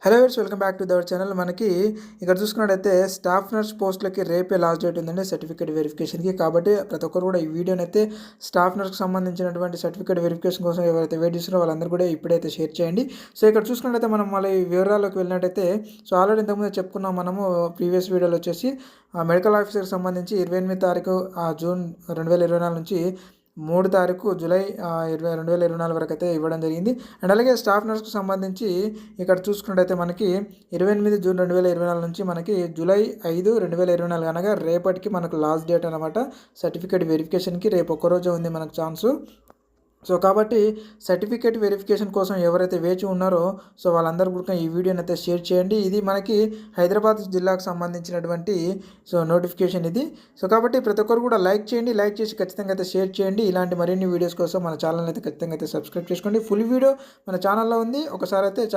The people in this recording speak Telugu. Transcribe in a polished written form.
Hello viewers, welcome back to our channel. మనకి ఇక్కడ చూసుకున్నట్టయితే స్టాఫ్ నర్స్ పోస్టులకి రేపే లాస్ట్ డేట్ ఉందండి సర్టిఫికేట్ వెరిఫికేషన్కి. కాబట్టి ప్రతి ఒక్కరు కూడా ఈ వీడియోని అయితే స్టాఫ్ నర్స్కి సంబంధించినటువంటి సర్టిఫికేట్ వెరిఫికేషన్ కోసం ఎవరైతే వెయిట్ చేస్తారో వాళ్ళందరూ కూడా ఇప్పుడైతే షేర్ చేయండి. సో ఇక్కడ చూసుకున్నట్టయితే మనం మళ్ళీ వివరాల్లోకి వెళ్ళినట్టయితే, సో ఆల్రెడీ ఇంతకుముందు చెప్పుకున్నాం మనము ప్రీవియస్ వీడియోలో వచ్చేసి మెడికల్ ఆఫీసర్కి సంబంధించి 28 తారీఖు జూన్ 2024 నుంచి 3 తారీఖు జూలై 2024 వరకు అయితే ఇవ్వడం జరిగింది. అండ్ అలాగే స్టాఫ్ నర్స్కి సంబంధించి ఇక్కడ చూసుకున్నట్టయితే మనకి 28 జూన్ 2024 నుంచి మనకి జూలై 5, 2024 అనగా రేపటికి మనకు లాస్ట్ డేట్ అనమాట. సర్టిఫికేట్ వెరిఫికేషన్కి రేపు ఒక్కరోజే ఉంది మనకు ఛాన్సు. సో కాబట్టి సర్టిఫికేట్ వెరిఫికేషన్ కోసం ఎవరైతే వేచి ఉన్నారో సో వాళ్ళందరూ కూడా ఈ వీడియోని అయితే షేర్ చేయండి. ఇది మనకి హైదరాబాద్ జిల్లాకు సంబంధించినటువంటి నోటిఫికేషన్ ఇది. సో కాబట్టి ప్రతి ఒక్కరు కూడా లైక్ చేయండి, లైక్ చేసి ఖచ్చితంగా అయితే షేర్ చేయండి. ఇలాంటి మరిన్ని వీడియోస్ కోసం మన ఛానల్ అయితే ఖచ్చితంగా అయితే సబ్స్క్రైబ్ చేసుకోండి. ఫుల్ వీడియో మన ఛానల్లో ఉంది, ఒకసారి అయితే